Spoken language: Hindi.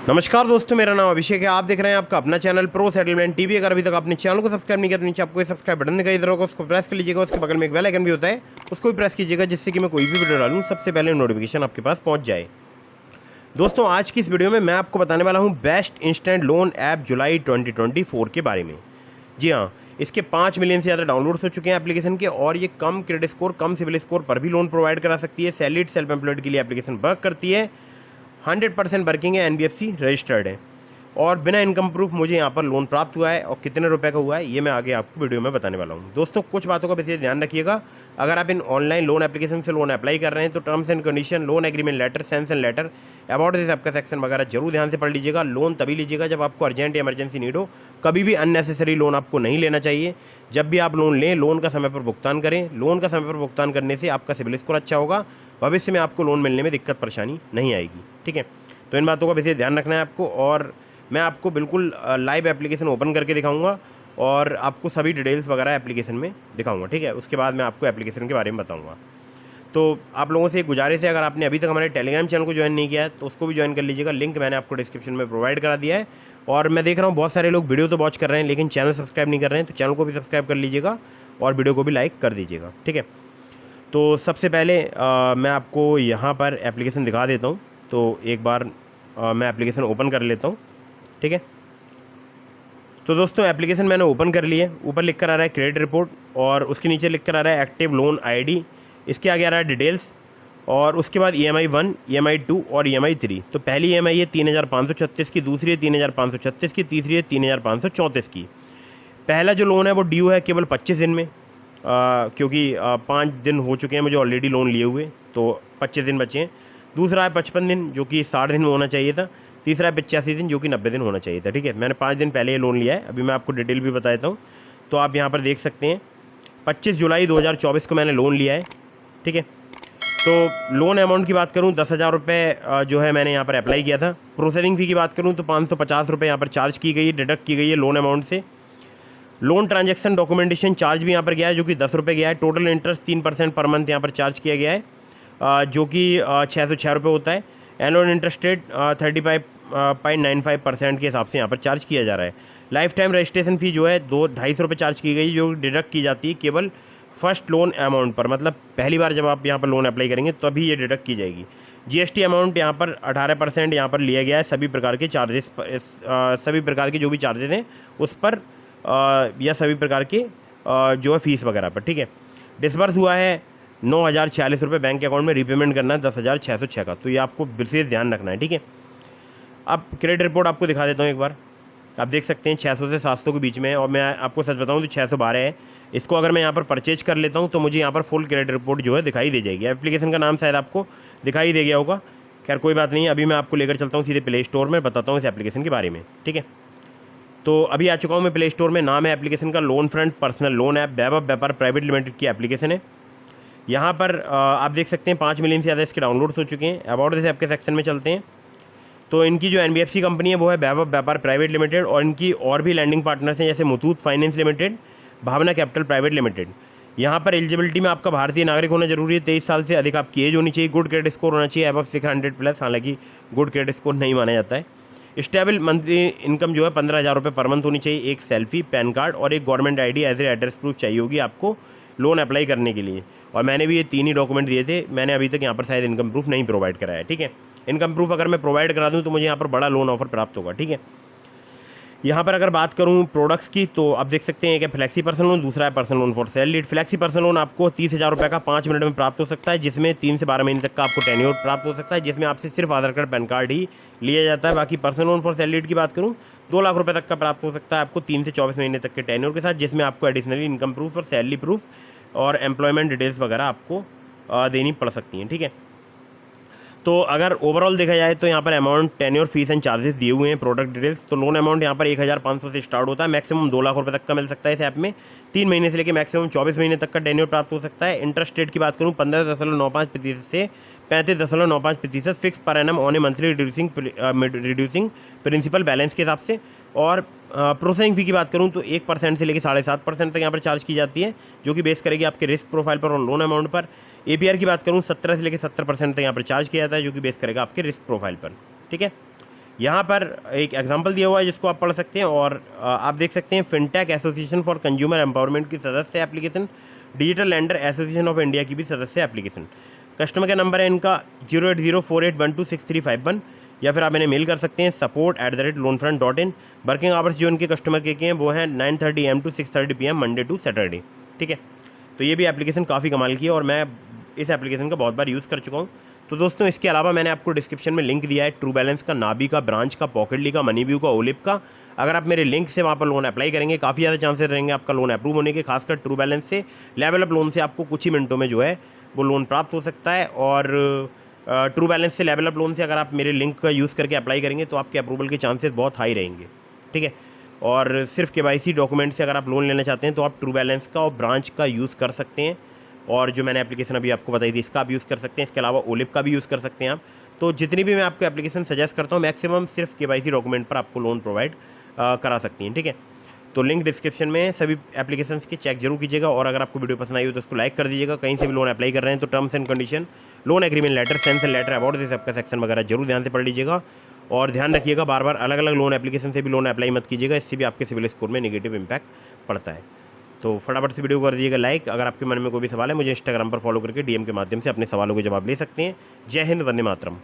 नमस्कार दोस्तों, मेरा नाम अभिषेक है। आप देख रहे हैं आपका अपना चैनल प्रो सेटलमेंट टीवी। अगर अभी तक आपने चैनल को सब्सक्राइब नहीं किया तो नीचे आपको सब्सक्राइब बटन दिखाई दे रहा होगा, उसको प्रेस कर लीजिएगा। उसके बगल में एक बेल आइकन भी होता है, उसको भी प्रेस कीजिएगा, जिससे कि मैं कोई भी वीडियो डालूं सबसे पहले नोटिफिकेशन आपके पास पहुंच जाए। दोस्तों, आज की इस वीडियो में मैं आपको बताने वाला हूँ बेस्ट इंस्टेंट लोन ऐप जुलाई 2024 के बारे में। जी हाँ, इसके 5 मिलियन से ज़्यादा डाउनलोड्स हो चुके हैं एप्लीकेशन के, और ये कम क्रेडिट स्कोर, कम सिविल स्कोर पर भी लोन प्रोवाइड करा सकती है। सैलरीड सेल्फ एम्प्लॉयड के लिए एप्लीकेशन वर्क करती है। 100% वर्किंग है, NBFC रजिस्टर्ड है, और बिना इनकम प्रूफ मुझे यहाँ पर लोन प्राप्त हुआ है। और कितने रुपए का हुआ है ये मैं आगे आपको वीडियो में बताने वाला हूँ। दोस्तों, कुछ बातों का विशेष ध्यान रखिएगा। अगर आप इन ऑनलाइन लोन एप्लीकेशन से लोन अप्लाई कर रहे हैं तो terms and condition, loan agreement letter, sanction letter, about this आपका सेक्शन वगैरह जरूर ध्यान से पढ़ लीजिएगा। लोन तभी लीजिएगा जब आपको अर्जेंट या इमरजेंसी नीड हो। कभी भी अननेसेसरी लोन आपको नहीं लेना चाहिए। जब भी आप लोन लें, लोन का समय पर भुगतान करें। लोन का समय पर भुगतान करने से आपका सिबिल स्कोर अच्छा होगा, भविष्य में आपको लोन मिलने में दिक्कत परेशानी नहीं आएगी। ठीक है, तो इन बातों का विशेष ध्यान रखना है आपको। और मैं आपको बिल्कुल लाइव एप्लीकेशन ओपन करके दिखाऊंगा और आपको सभी डिटेल्स वगैरह एप्लीकेशन में दिखाऊंगा। ठीक है, उसके बाद मैं आपको एप्लीकेशन के बारे में बताऊंगा। तो आप लोगों से एक गुजारिश है, अगर आपने अभी तक हमारे टेलीग्राम चैनल को ज्वाइन नहीं किया है तो उसको भी ज्वाइन कर लीजिएगा। लिंक मैंने आपको डिस्क्रिप्शन में प्रोवाइड करा दिया है। और मैं देख रहा हूँ बहुत सारे लोग वीडियो तो वॉच कर रहे हैं लेकिन चैनल सब्सक्राइब नहीं कर रहे हैं, तो चैनल को भी सब्सक्राइब कर लीजिएगा और वीडियो को भी लाइक कर दीजिएगा। ठीक है, तो सबसे पहले मैं आपको यहाँ पर एप्लीकेशन दिखा देता हूँ। तो एक बार मैं एप्लीकेशन ओपन कर लेता हूँ। ठीक है, तो दोस्तों एप्लीकेशन मैंने ओपन कर ली है। ऊपर लिख कर आ रहा है क्रेडिट रिपोर्ट, और उसके नीचे लिख कर आ रहा है एक्टिव लोन ID। इसके आगे आ रहा है डिटेल्स, और उसके बाद EMI 1, EMI 2 और EMI 3। तो पहली EMI है 3536 की, दूसरी है 3536 की, तीसरी है 3534 की। पहला जो लोन है वो ड्यू है केवल 25 दिन में, क्योंकि 5 दिन हो चुके हैं मुझे ऑलरेडी लोन लिए हुए, तो 25 दिन बचे हैं। दूसरा है 55 दिन, जो कि 60 दिन में होना चाहिए था। तीसरा है 85 दिन, जो कि 90 दिन होना चाहिए था। ठीक है, मैंने 5 दिन पहले ये लोन लिया है। अभी मैं आपको डिटेल भी बता देता हूँ। तो आप यहाँ पर देख सकते हैं 25 जुलाई 2024 को मैंने लोन लिया है। ठीक है, तो लोन अमाउंट की बात करूँ 10,000 रुपये जो है मैंने यहाँ पर अप्लाई किया था। प्रोसेसिंग फ़ी की बात करूँ तो 550 रुपये यहाँ पर चार्ज की गई है, डिडक्ट की गई है लोन अमाउंट से। लोन ट्रांजैक्शन डॉक्यूमेंटेशन चार्ज भी यहाँ पर गया है, जो कि 10 रुपये गया है। टोटल इंटरेस्ट 3% पर मंथ यहाँ पर चार्ज किया गया है, जो कि 606 रुपये होता है। एनुअल इंटरेस्ट रेट 35.95% के हिसाब से यहाँ पर चार्ज किया जा रहा है। लाइफ टाइम रजिस्ट्रेशन फ़ी जो है 250 रुपये चार्ज की गई, जो डिडक्ट की जाती है केवल फर्स्ट लोन अमाउंट पर। मतलब पहली बार जब आप यहाँ पर लोन अप्लाई करेंगे तभी ये डिडक्ट की जाएगी। GST अमाउंट यहाँ पर 18% यहाँ पर लिया गया है। सभी प्रकार के चार्जेस, सभी प्रकार के जो भी चार्जेस हैं उस पर, या सभी प्रकार के जो है फीस वगैरह पर। ठीक है, डिसबर्स हुआ है 9,046 रुपये बैंक अकाउंट में, रीपेमेंट करना है 10,606 का। तो ये आपको विशेष ध्यान रखना है। ठीक है, अब क्रेडिट रिपोर्ट आपको दिखा देता हूँ एक बार। आप देख सकते हैं 600 से 700 के बीच में है, और मैं आपको सच बताऊँ तो 612 है। इसको अगर मैं यहाँ पर परचेज कर लेता हूँ तो मुझे यहाँ पर फुल क्रेडिट रिपोर्ट जो है दिखाई दे जाएगी। एप्लीकेशन का नाम शायद आपको दिखाई दे गया होगा। खैर कोई बात नहीं, अभी मैं आपको लेकर चलता हूँ सीधे प्ले स्टोर में, बताता हूँ इस एप्लीकेशन के बारे में। ठीक है, तो अभी आ चुका हूँ मैं प्ले स्टोर में। नाम है एप्लीकेशन का loan front personal loan app, Vaibhav Vyapar private limited की एप्लीकेशन है। यहाँ पर आप देख सकते हैं 5 मिलियन से ज़्यादा इसके डाउनलोड्स हो चुके हैं। अबाउट दिस ऐप के सेक्शन में चलते हैं। तो इनकी जो NBFC कंपनी है वो है वैभव व्यापार प्राइवेट लिमिटेड, और इनकी और भी लैंडिंग पार्टनर्स हैं जैसे मुथूट फाइनेंस लिमिटेड, भावना कैपिटल प्राइवेट लिमिटेड। यहाँ पर एलिजिबिलिटी में आपका भारतीय नागरिक होना जरूरी है, 23 साल से अधिक आपकी एज होनी चाहिए, गुड क्रेडिट स्कोर होना चाहिए अबव 600+। हालांकि गुड क्रेडिट स्कोर नहीं माना जाता है। स्टेबल मंथली इनकम जो है 15,000 रुपये पर मंथ होनी चाहिए। एक सेल्फी, पैन कार्ड और एक government ID as address proof चाहिए होगी आपको लोन अप्लाई करने के लिए। और मैंने भी ये 3 ही डॉक्यूमेंट दिए थे। मैंने अभी तक यहाँ पर शायद इनकम प्रूफ नहीं प्रोवाइड कराया है। ठीक है, इनकम प्रूफ अगर मैं प्रोवाइड करा दूँ तो मुझे यहाँ पर बड़ा लोन ऑफर प्राप्त होगा। ठीक है, यहाँ पर अगर बात करूँ प्रोडक्ट्स की तो आप देख सकते हैं कि फ्लैक्सी पर्सनल लोन, दूसरा है personal loan for salaried. Flexi personal loan आपको 30,000 रुपये का 5 मिनट में प्राप्त हो सकता है, जिसमें 3 से 12 महीने तक का आपको टेन्योर प्राप्त हो सकता है, जिसमें आपसे सिर्फ आधार कार्ड, पैन कार्ड ही लिया जाता है। बाकी पर्सनल लोन फॉर सैलरीड की बात करूँ 2 लाख रुपये तक का प्राप्त हो सकता है आपको 3 से 24 महीने तक के टेन्योर के साथ, जिसमें आपको एडिशनली इनकम प्रूफ और सैलरी प्रूफ और एम्प्लॉयमेंट डिटेल्स वगैरह आपको देनी पड़ सकती हैं। ठीक है, तो अगर ओवरऑल देखा जाए तो यहाँ पर amount, tenure, fees and charges दिए हुए हैं, प्रोडक्ट डिटेल्स। तो लोन अमाउंट यहाँ पर 1,500 से स्टार्ट होता है, मैक्सिमम 2 लाख रुपये तक का मिल सकता है इस ऐप में। 3 महीने से लेकर मैक्सिमम 24 महीने तक का टेन्योर प्राप्त हो सकता है। इंटरेस्ट रेट की बात करूँ 15.95% से 35.95% fix per annum on a monthly reducing principal balance के हिसाब से। और प्रोसेसिंग फ़ी की बात करूँ तो 1% से लेकर 7.5% तक यहाँ पर चार्ज की जाती है, जो कि बेस करेगी आपके रिस्क प्रोफाइल पर और लोन अमाउंट पर। APR की बात करूँ 17 से लेकर 70% तक यहाँ पर चार्ज किया जाता है, जो कि बेस करेगा आपके रिस्क प्रोफाइल पर। ठीक है, यहाँ पर एक एग्जांपल दिया हुआ है जिसको आप पढ़ सकते हैं, और आप देख सकते हैं fintech association for consumer empowerment की सदस्य application, digital lender association of India की भी सदस्य एप्लीकेशन। कस्टमर का नंबर है इनका 08048126351, या फिर आप इन्हें मेल कर सकते हैं support@loanfront.in। वर्किंग आवर्स जो इनके कस्टमर के हैं वो हैं 9:30 AM to 6:30 PM Monday to Saturday. ठीक है, तो ये भी एप्लीकेशन काफ़ी कमाल की है और मैं इस एप्लीकेशन का बहुत बार यूज़ कर चुका हूँ। तो दोस्तों इसके अलावा मैंने आपको डिस्क्रिप्शन में लिंक दिया है ट्रू बैलेंस का, नाबी का, ब्रांच का, पॉकेटली का, मनीव्यू का, ओलिप का। अगर आप मेरे लिंक से वहाँ पर लोन अप्लाई करेंगे काफ़ी ज़्यादा चांसेस रहेंगे आपका लोन अप्रूव होने के। खासकर ट्रू बैलेंस से, लेवल अप लोन से आपको कुछ ही मिनटों में जो है वो लोन प्राप्त हो सकता है। और ट्रू बैलेंस से, लेवल अप लोन से अगर आप मेरे लिंक का यूज़ करके अप्लाई करेंगे तो आपके अप्रूवल के चांसेस बहुत हाई रहेंगे। ठीक है, और सिर्फ KYC डॉक्यूमेंट से अगर आप लोन लेना चाहते हैं तो आप ट्रू बैलेंस का और ब्रांच का यूज़ कर सकते हैं, और जो मैंने एप्लीकेशन अभी आपको बताई थी इसका आप यूज़ कर सकते हैं। इसके अलावा ओलिप का भी यूज़ कर सकते हैं आप। तो जितनी भी मैं आपको एप्लीकेशन सजेस्ट करता हूँ मैक्सिमम सिर्फ KYC डॉक्यूमेंट पर आपको लोन प्रोवाइड करा सकती हैं। ठीक है, तो लिंक डिस्क्रिप्शन में सभी एप्लीकेशंस के चेक जरूर कीजिएगा, और अगर आपको वीडियो पसंद आई हो तो उसको लाइक कर दीजिएगा। कहीं से भी लोन अप्लाई कर रहे हैं तो terms and condition, loan agreement letter, sanction letter, about this सबका सेक्शन वगैरह जरूर ध्यान से पढ़ लीजिएगा। और ध्यान रखिएगा बार बार अलग अलग लोन एप्लीकेशन से भी लोन अप्लाई मत कीजिएगा, इससे भी आपके सिविल स्कोर में नेगेटिव इंपैक्ट पड़ता है। तो फटाफट से वीडियो कर दीजिएगा लाइक। अगर आपके मन में कोई भी सवाल है मुझे इंस्टाग्राम पर फॉलो करके DM के माध्यम से अपने सवालों के जवाब ले सकते हैं। जय हिंद, वंदे मातरम।